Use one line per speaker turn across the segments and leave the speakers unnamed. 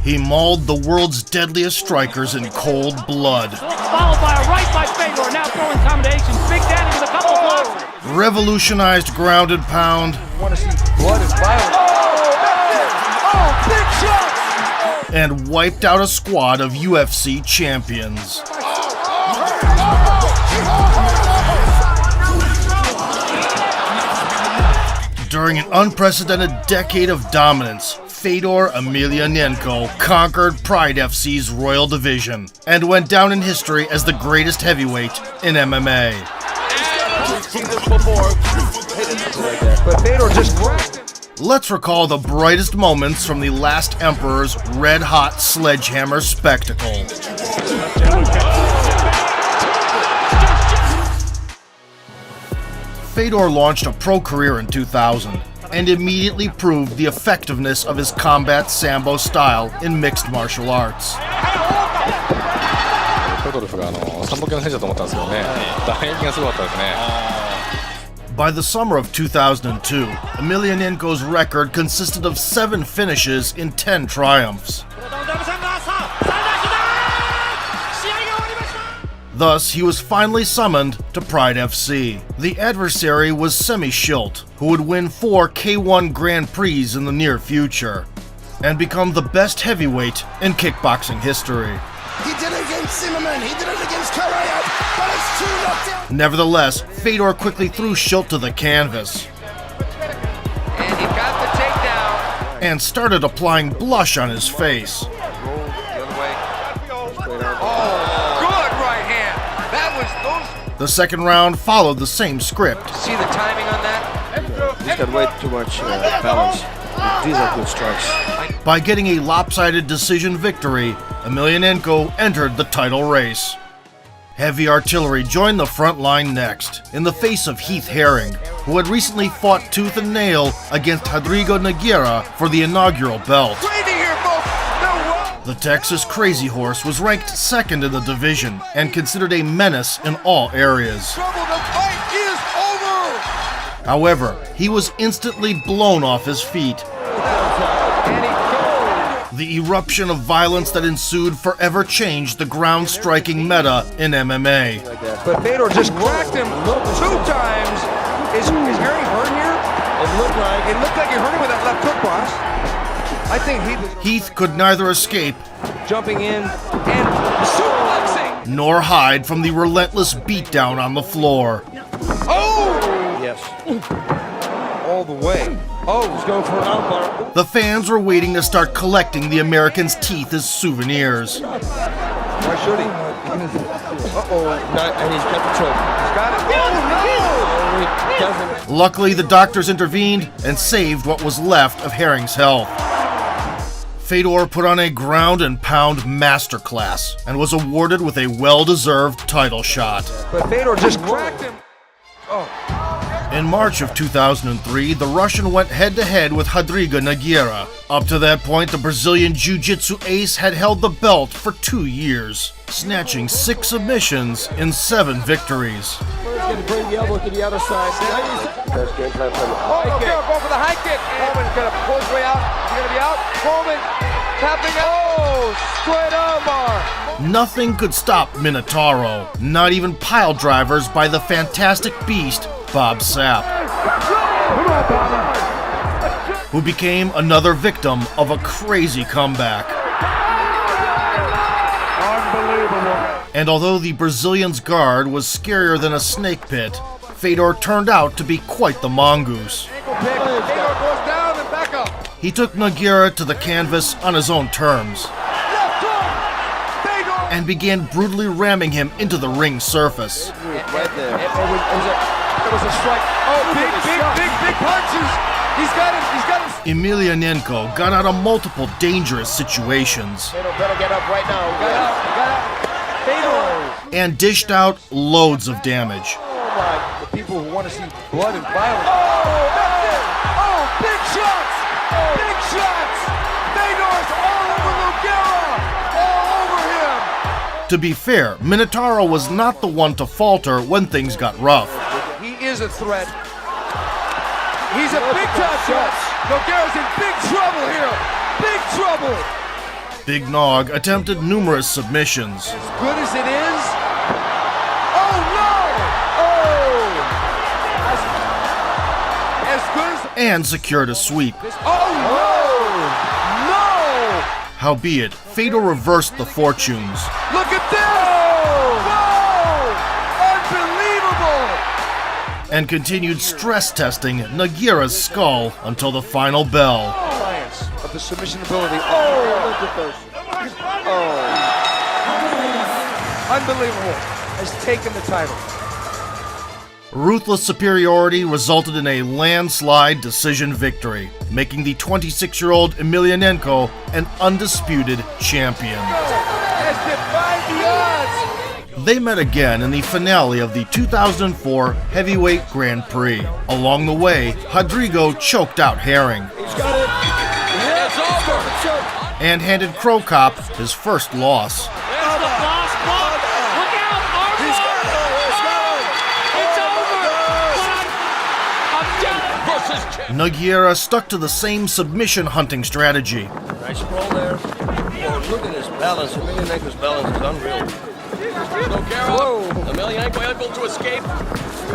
He mauled the world's deadliest strikers in cold blood.
Followed by a right by Fedor, now throwing combinations. Big Daddy with a couple blocks.
Revolutionized ground and pound.
Want to see blood and violence. Big shots!
And wiped out a squad of UFC champions. During an unprecedented decade of dominance, Fedor Emelianenko conquered Pride FC's Royal Division and went down in history as the greatest heavyweight in MMA.
But Fedor just cracked him.
Let's recall the brightest moments from the last Emperor's red-hot sledgehammer spectacle. Fedor launched a pro career in 2000 and immediately proved the effectiveness of his combat sambo style in mixed martial arts. By the summer of 2002, Emelianenko's record consisted of 7 finishes in 10 triumphs. Thus, he was finally summoned to Pride FC. The adversary was Semi Schilt, who would win 4 K1 Grand Prix in the near future, and become the best heavyweight in kickboxing history.
He did it against Zimmerman, he did it against Correa, but it's 2 knockdowns.
Nevertheless, Fedor quickly threw Schilt to the canvas.
And he got the takedown.
And started applying blush on his face.
Roll the other way. Oh, good right hand. That was those.
The second round followed the same script.
See the timing on that?
He's got way too much balance. These are good strikes.
By getting a lopsided decision victory, Emelianenko entered the title race. Heavy Artillery joined the front line next, in the face of Heath Herring, who had recently fought tooth and nail against Rodrigo Nogueira for the inaugural belt. The Texas Crazy Horse was ranked second in the division and considered a menace in all areas. However, he was instantly blown off his feet. The eruption of violence that ensued forever changed the ground-striking meta in MMA.
But Fedor just cracked him 2 times. Is Herring hurt here? It looked like he hurt him with that left hook, boss. I think
Heath could neither escape
jumping in and suplexing,
nor hide from the relentless beatdown on the floor.
Oh!
Yes.
All the way. Oh, he's going for an armbar.
The fans were waiting to start collecting the American's teeth as souvenirs.
Why should he? Uh-oh.
And he's got the choke.
He's got it. Oh, no!
Luckily, the doctors intervened and saved what was left of Herring's health. Fedor put on a ground and pound masterclass and was awarded with a well-deserved title shot.
But Fedor just cracked him. Oh.
In March of 2003, the Russian went head-to-head with Rodrigo Nogueira. Up to that point, the Brazilian jiu-jitsu ace had held the belt for 2 years, snatching 6 submissions in 7 victories.
Going to bring the elbow to the other side. Best game plan for the
Oh, go for the high kick. Coleman's going to pull his way out. He's going to be out. Coleman tapping out. Oh, straight armbar.
Nothing could stop Minotauro, not even pile drivers by the fantastic beast Bob Sapp, who became another victim of a crazy comeback. Unbelievable. And although the Brazilian's guard was scarier than a snake pit, Fedor turned out to be quite the mongoose. He took Nogueira to the canvas on his own terms and began brutally ramming him into the ring surface.
It was a strike. Oh, big punches. He's got him.
Emelianenko got out of multiple dangerous situations
better get up right now.
Got out.
and dished out loads of damage.
Oh, my. The people who want to see blood and violence. Oh, that's it. Oh, big shots. Big shots. Fedor's all over Nogueira. All over him.
To be fair, Minotauro was not the one to falter when things got rough.
He is a threat. He's a big time judge. Nogueira's in big trouble here. Big trouble.
Big Nog attempted numerous submissions,
As good as it is. Oh no! Oh! As good as.
and secured a sweep.
Oh no! No!
Howbeit, Fedor reversed the fortunes.
Look at this! Whoa! Unbelievable!
And continued stress testing Nogueira's skull until the final bell.
Science of the submission ability. Oh, look at this. Oh. Unbelievable. Has taken the title.
Ruthless superiority resulted in a landslide decision victory, making the 26-year-old Emelianenko an undisputed champion.
Has defied the odds.
They met again in the finale of the 2004 Heavyweight Grand Prix. Along the way, Rodrigo choked out Herring
It's over.
and handed Crow Cop his first loss.
There's the boss block. Look out, Arnold. It's over. I'm done.
Nogueira stuck to the same submission hunting strategy,
Nice roll there. Oh, look at his balance. Emelianenko's balance is unreal.
Emelianenko able to escape.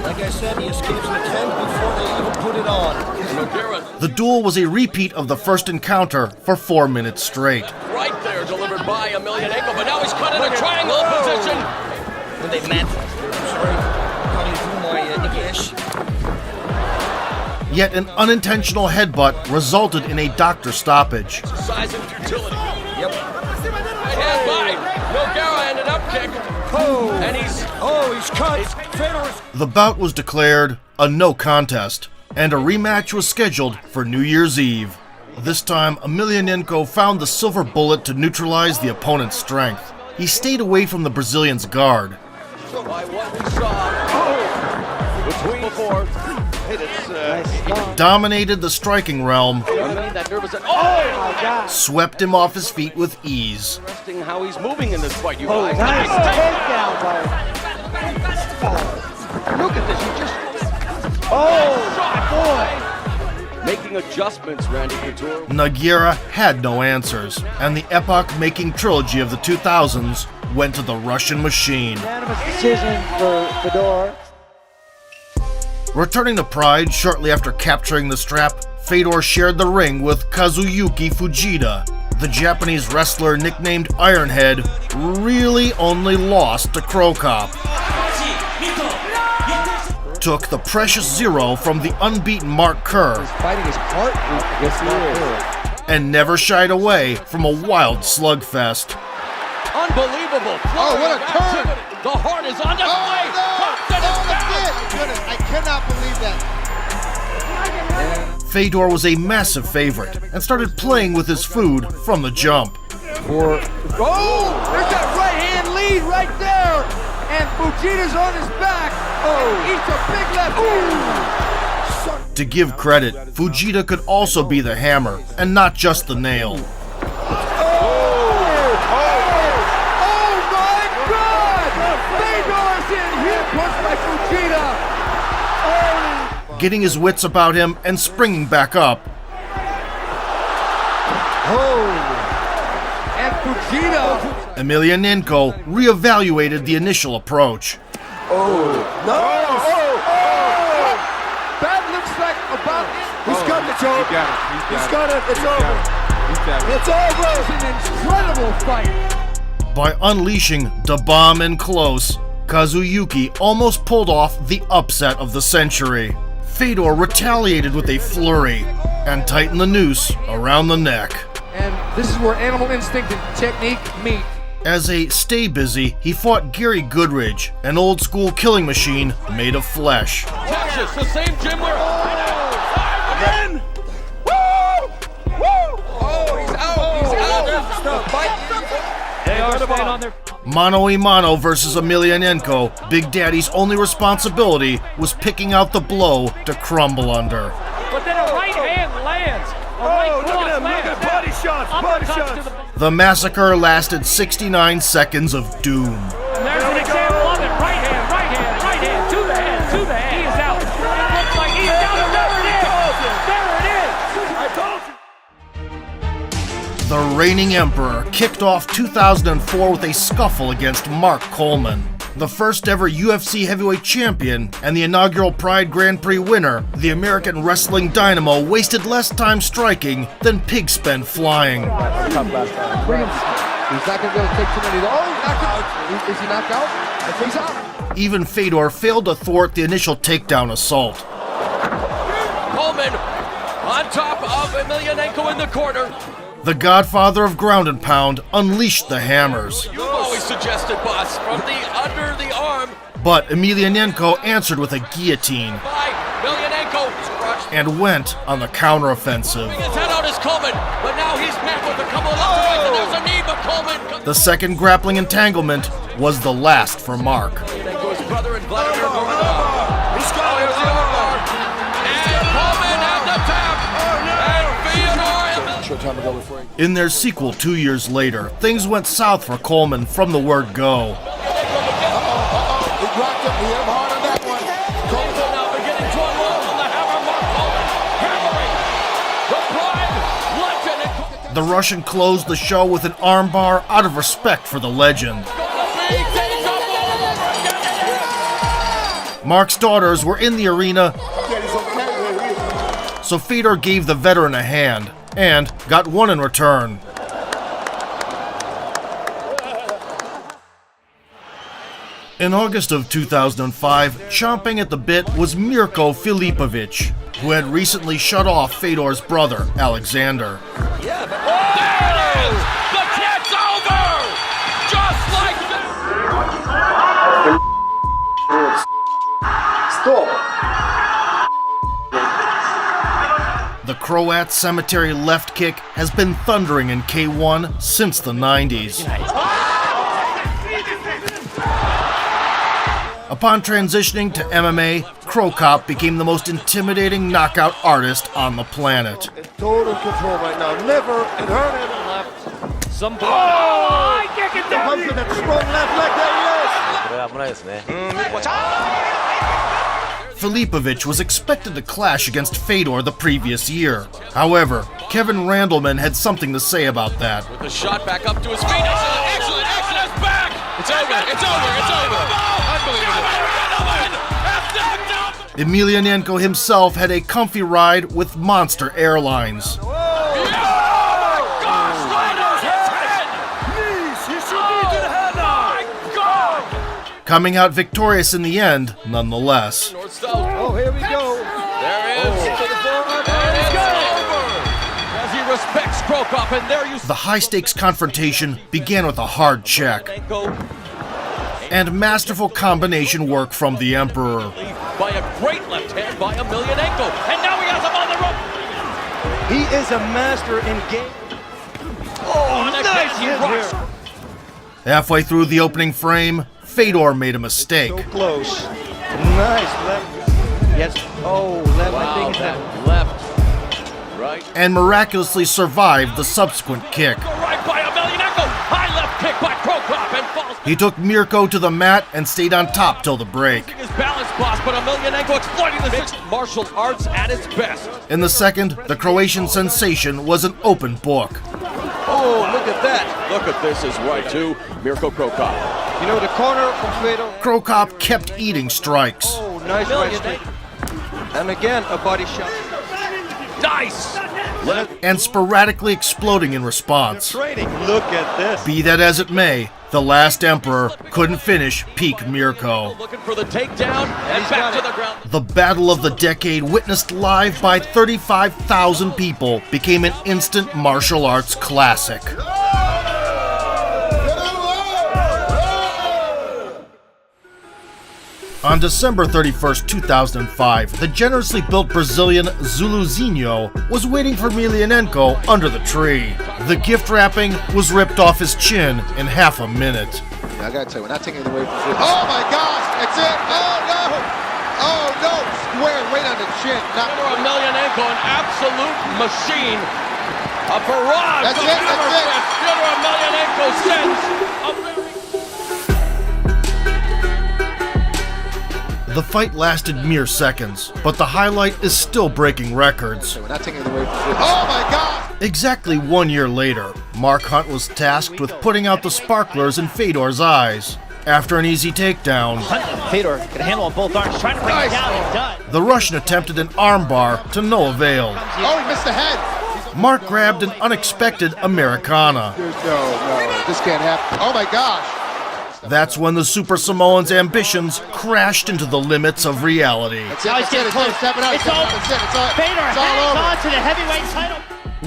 Like I said, he escapes the 10 before they even put it on.
Nogueira
the duel was a repeat of the first encounter for 4 minutes straight.
right there delivered by Emelianenko, but now he's cut in a triangle position.
When they met, I'm sorry, cutting through my English.
Yet an unintentional headbutt resulted in a doctor stoppage.
Size and futility.
Yep.
Right hand by. Nogueira ended up kick.
Oh.
And he's
Cut. Fedor.
The bout was declared a no contest, and a rematch was scheduled for New Year's Eve. This time, Emelianenko found the silver bullet to neutralize the opponent's strength. He stayed away from the Brazilian's guard,
by what we saw. Between before.
dominated the striking realm,
That nervous. Oh!
swept him off his feet with ease.
Interesting how he's moving in this fight, you guys.
Nice takedown by.
Look at this. He just.
Oh,
Making adjustments, Randy Couture.
Nogueira had no answers, and the epoch-making trilogy of the 2000s went to the Russian machine.
Unanimous decision for Fedor.
Returning to Pride shortly after capturing the strap, Fedor shared the ring with Kazuyuki Fujita. The Japanese wrestler nicknamed Ironhead really only lost to Crow Cop. Took the precious zero from the unbeaten Mark Kerr
fighting his heart. Yes, he is.
and never shied away from a wild slugfest.
Unbelievable.
Oh, what a turn.
Activity. The heart is on display. Thompson is down.
I cannot believe that.
Fedor was a massive favorite and started playing with his food from the jump.
Oh, there's that right hand lead right there. And Fujita's on his back. Oh, eats a big left hand.
To give credit, Fujita could also be the hammer and not just the nail.
Oh my God! Fedor's in here, pushed by Fujita. Oh.
Getting his wits about him and springing back up.
And Fujita.
Emelianenko reevaluated the initial approach.
That looks like about. He's got it. It's over. He's got it. It's over. It's over. It's an incredible fight.
By unleashing the bomb and close, Kazuyuki almost pulled off the upset of the century. Fedor retaliated with a flurry and tightened the noose around the neck.
And this is where animal instinct and technique meet.
As a stay busy, he fought Gary Goodridge, an old school killing machine made of flesh.
Texas, the same gym where.
Again. Woo! Woo! Oh, he's out. He's out.
They are staying on their.
Mano a mano versus Emelianenko, Big Daddy's only responsibility was picking out the blow to crumble under.
But then a right hand lands. A right cross lands.
Look at body shots. Body
Uppercuts
shots.
to the.
The massacre lasted 69 seconds of doom.
And there's an example of it. Right hand, right hand, right hand. To the head, to the head. He is out. It looks like he's down. Whatever it is.
The reigning emperor kicked off 2004 with a scuffle against Mark Coleman. The first ever UFC heavyweight champion and the inaugural Pride Grand Prix winner, the American wrestling dynamo wasted less time striking than pig spent flying.
He's not going to be able to take too many. Oh, knocked out. Is he knocked out? I think he's out.
Even Fedor failed to thwart the initial takedown assault.
Coleman on top of Emelianenko in the corner.
The godfather of ground and pound unleashed the hammers.
You've always suggested, boss, from the under the arm
But Emelianenko answered with a guillotine
by Emelianenko.
and went on the counteroffensive.
His head out is Coleman, but now he's met with a couple of left and right, and there's a knee, but Coleman.
The second grappling entanglement was the last for Mark.
Emelianenko's brother and Vladimir Gorbachev. He's got here's the armbar. And Coleman at the tap. And Fedor.
Short time ago before he...
In their sequel 2 years later, things went south for Coleman from the word go.
He dropped him. He hit him hard on that one.
Coleman now beginning to unload from the hammer. Mark Coleman hammering. The Pride legend.
The Russian closed the show with an armbar out of respect for the legend. Mark's daughters were in the arena, so Fedor gave the veteran a hand and got one in return. In August of 2005, chomping at the bit was Mirko Filipovic, who had recently shut off Fedor's brother, Alexander.
Yeah, but there it is! The cat's over! Just like that!
The Croat Cemetery left kick has been thundering in K1 since the 90s. Upon transitioning to MMA, Krokop became the most intimidating knockout artist on the planet.
In total control right now. Never it hurt him. Left.
Some blood. Oh, I kick it down.
Comes to that strong left leg. There he is.
Filipovic was expected to clash against Fedor the previous year. However, Kevin Randleman had something to say about that.
With the shot back up to his feet. Excellent, it's back! It's over. Unbelievable.
Emelianenko himself had a comfy ride with Monster Airlines. Coming out victorious in the end, nonetheless.
Oh, here we go.
There it is. To the forward. And it's over. As he respects Krokop, and there you see
The high-stakes confrontation began with a hard check and masterful combination work from the Emperor.
by a great left hand by Emelianenko. And now he has him on the rope.
He is a master in game.
Oh, nice hit here.
Halfway through the opening frame, Fedor made a mistake.
So close. Nice left. Yes. Oh, left.
Wow,
I think it's
that
that.
left. Right.
And miraculously survived the subsequent kick.
Right by Emelianenko. High left kick by Krokop and falls.
He took Mirko to the mat and stayed on top till the break.
His balance boss, but Emelianenko exploiting the mixed martial arts at its best.
In the second, the Croatian sensation was an open book.
Oh, look at that. Look at this is right to Mirko Krokop.
You know, the corner from Fedor.
Krokop kept eating strikes.
Oh, nice right stick. And again, a body shot.
Nice. Left.
And sporadically exploding in response.
Trading. Look at this.
Be that as it may, the last Emperor couldn't finish peak Mirko.
Looking for the takedown and back to the ground.
The battle of the decade, witnessed live by 35,000 people, became an instant martial arts classic. On December 31st, 2005, the generously built Brazilian Zuluzinho was waiting for Emelianenko under the tree. The gift wrapping was ripped off his chin in half a minute.
Yeah, I gotta tell you, we're not taking it away from Fedor. Oh my gosh, that's it! Oh no! Oh no! Square right on the chin.
Fedor Emelianenko, an absolute machine. A barrage.
That's it, that's it.
Fedor Emelianenko sends a very...
The fight lasted mere seconds, but the highlight is still breaking records.
We're not taking it away from Fedor. Oh my God!
Exactly 1 year later, Mark Hunt was tasked with putting out the sparklers in Fedor's eyes. After an easy takedown,
Fedor can handle on both arms, trying to bring it down, and done.
the Russian attempted an armbar to no avail.
Oh, he missed the head.
Mark grabbed an unexpected Americana.
No, this can't happen. Oh my gosh.
That's when the Super Samoan's ambitions crashed into the limits of reality.
That's
Now
it,
he's getting close.
it's it,
It's all, Fedor
it's all
hangs
over.
on to the heavyweight title.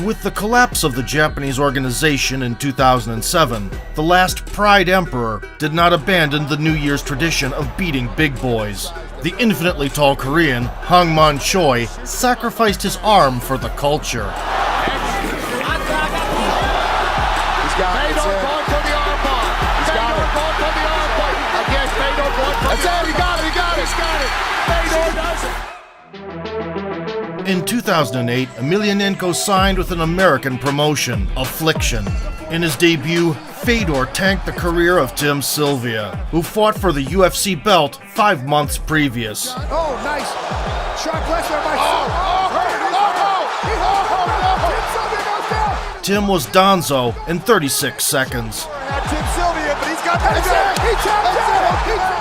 With the collapse of the Japanese organization in 2007, the last Pride Emperor did not abandon the New Year's tradition of beating big boys. The infinitely tall Korean, Hangman Choi, sacrificed his arm for the culture.
He's got it.
Fedor going for the armbar. Fedor going for the armbar. Again, Fedor going for
That's it. He got it. He got it.
Fedor does it.
In 2008, Emelianenko signed with an American promotion, Affliction. In his debut, Fedor tanked the career of Tim Sylvia, who fought for the UFC belt 5 months previous.
Oh, nice. Shock Lesnar by
Tim was Donzo in 36 seconds.
Tim Sylvia, but he's got that. He tapped out.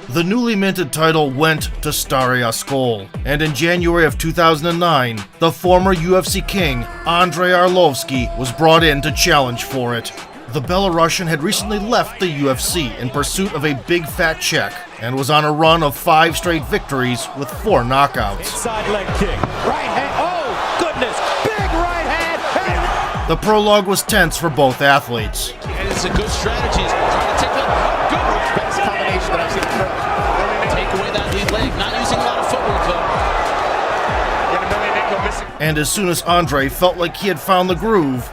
The newly minted title went to Stary Oskol, and in January of 2009, the former UFC king, Andrei Arlovsky, was brought in to challenge for it. The Belarusian had recently left the UFC in pursuit of a big fat check, and was on a run of 5 straight victories with 4 knockouts.
Side leg kick. Right hand. Oh, goodness. Big right hand.
The prologue was tense for both athletes.
And it's a good strategy. He's trying to take the good best combination that I've seen from take away that lead leg. Not using a lot of footwork though. Emelianenko missing.
And as soon as Andre felt like he had found the groove,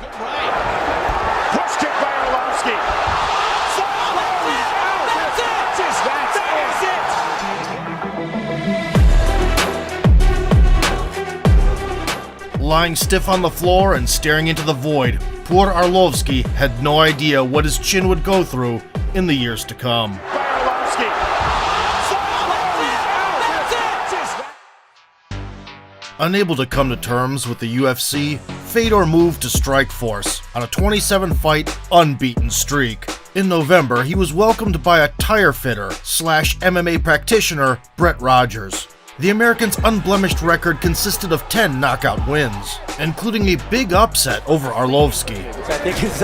Push kick by Arlovsky.
lying stiff on the floor and staring into the void, poor Arlovsky had no idea what his chin would go through in the years to come. Unable to come to terms with the UFC, Fedor moved to Strikeforce on a 27-fight unbeaten streak. In November, he was welcomed by a tire fitter / MMA practitioner, Brett Rogers. The American's unblemished record consisted of 10 knockout wins, including a big upset over Arlovsky.
I think it's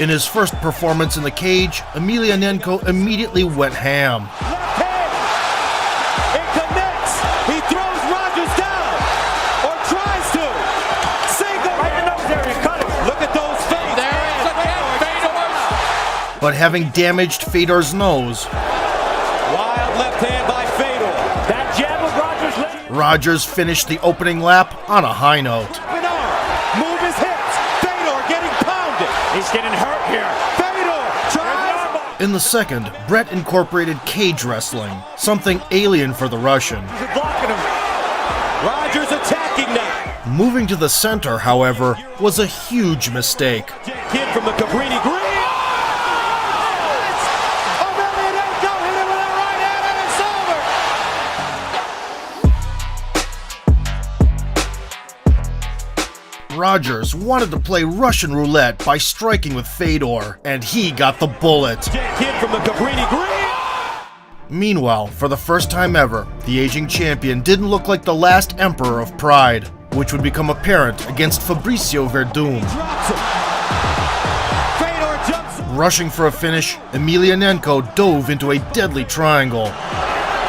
In his first performance in the cage, Emelianenko immediately went ham.
It connects. He throws Rogers down, or tries to. Single right in the nose area. Cut it. Look at those things.
There it is again. Fedor.
But having damaged Fedor's nose,
Wild left hand by Fedor. That jab of Rogers.
Rogers finished the opening lap on a high note.
Open arm. Move his hips. Fedor getting pounded. He's getting hurt here. Fedor tries.
In the second, Brett incorporated cage wrestling, something alien for the Russian.
He's blocking him. Rogers attacking now.
Moving to the center, however, was a huge mistake.
Kid from the Cabrini Green. Emelianenko hit him with a right hand and it's over.
Rogers wanted to play Russian roulette by striking with Fedor, and he got the bullet.
Kid from the Cabrini Green.
Meanwhile, for the first time ever, the aging champion didn't look like the last emperor of Pride, which would become apparent against Fabricio Verdum.
Drops him. Fedor jumps.
Rushing for a finish, Emelianenko dove into a deadly triangle.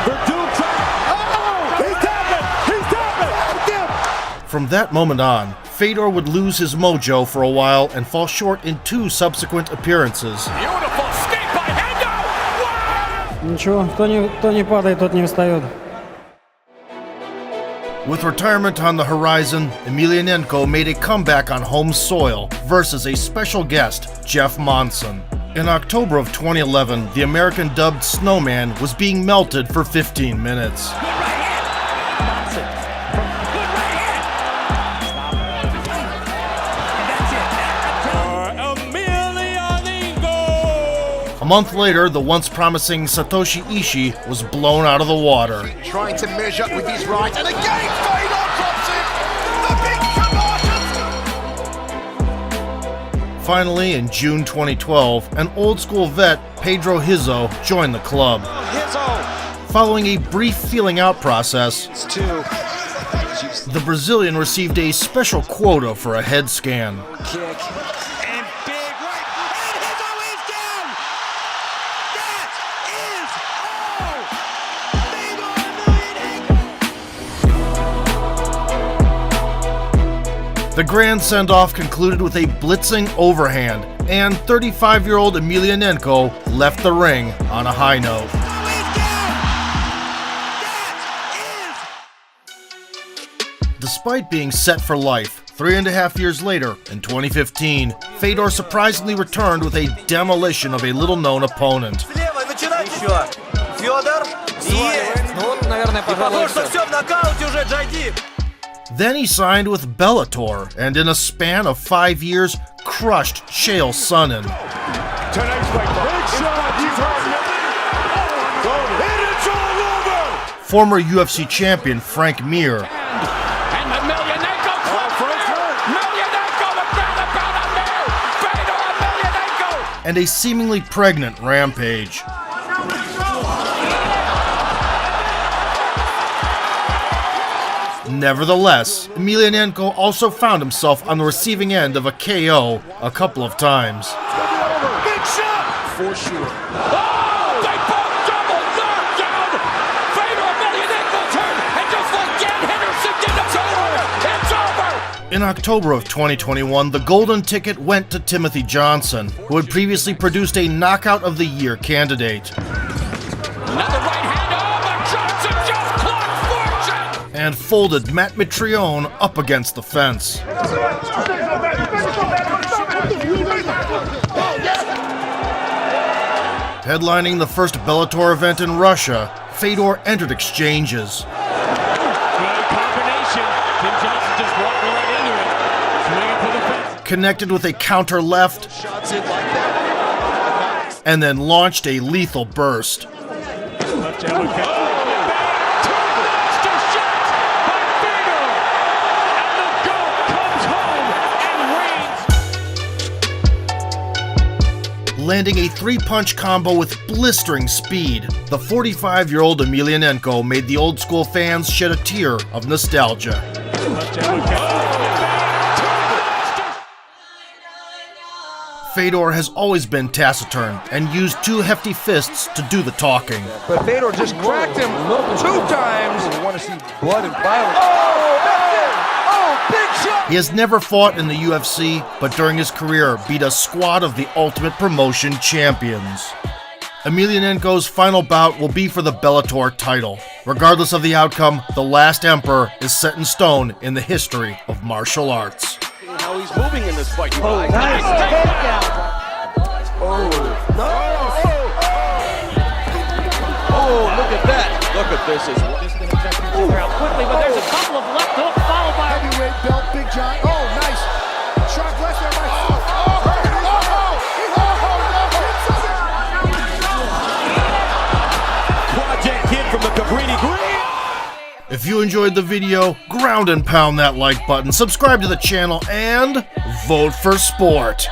Verdum tries. Oh! He's tapping. He's tapping.
From that moment on, Fedor would lose his mojo for a while and fall short in 2 subsequent appearances.
Beautiful skate by Hendo. Wow!
Ничего, кто не падает, тот не встает.
With retirement on the horizon, Emelianenko made a comeback on home soil versus a special guest, Jeff Monson. In October of 2011, the American dubbed Snowman was being melted for 15 minutes. month later, the once promising Satoshi Ishii was blown out of the water.
Trying to measure up with his right, and again Fedor drops it! The big Spartans!
Finally, in June 2012, an old-school vet, Pedro Rizzo, joined the club. Following a brief feeling-out process, the Brazilian received a special quota for a head scan.
Kick. And big right. And Rizzo is down! That is
The grand send-off concluded with a blitzing overhand, and 35-year-old Emelianenko left the ring on a high note. Despite being set for life, 3.5 years later, in 2015, Fedor surprisingly returned with a demolition of a little-known opponent. Then he signed with Bellator, and in a span of 5 years, crushed Chael Sonnen. Former UFC champion Frank Mir. And a seemingly pregnant Rampage. Nevertheless, Emelianenko also found himself on the receiving end of a KO a couple of times.
big shot! For sure. Oh! They both double knockdown! Fedor Emelianenko turned, and just like Dan Henderson did, it's over! It's over!
In October of 2021, the golden ticket went to Timothy Johnson, who had previously produced a Knockout of the Year candidate.
Another right hand, oh, but Johnson just clocked fortune!
And folded Matt Mitrione up against the fence. Headlining the first Bellator event in Russia, Fedor entered exchanges. Connected with a counter left, and then launched a lethal burst. Landing a three-punch combo with blistering speed, the 45-year-old Emelianenko made the old-school fans shed a tear of nostalgia. Fedor has always been taciturn and used two hefty fists to do the talking.
But Fedor just cracked him 2 times. We want to see blood and violence. Oh, that's it! Oh, big shot!
He has never fought in the UFC, but during his career beat a squad of the Ultimate Promotion champions. Emelianenko's final bout will be for the Bellator title. Regardless of the outcome, the last emperor is set in stone in the history of martial arts.
How he's moving in this fight.
Oh, nice takedown. Oh, nice.
Oh, look at that. Look at this.
Quickly, but there's a couple of left hook followed by
Heavyweight belt, Big John. Oh, nice. Sharp left there by
Project Kid from the Cabrini Green.
If you enjoyed the video, ground and pound that like button, subscribe to the channel, and vote for sport.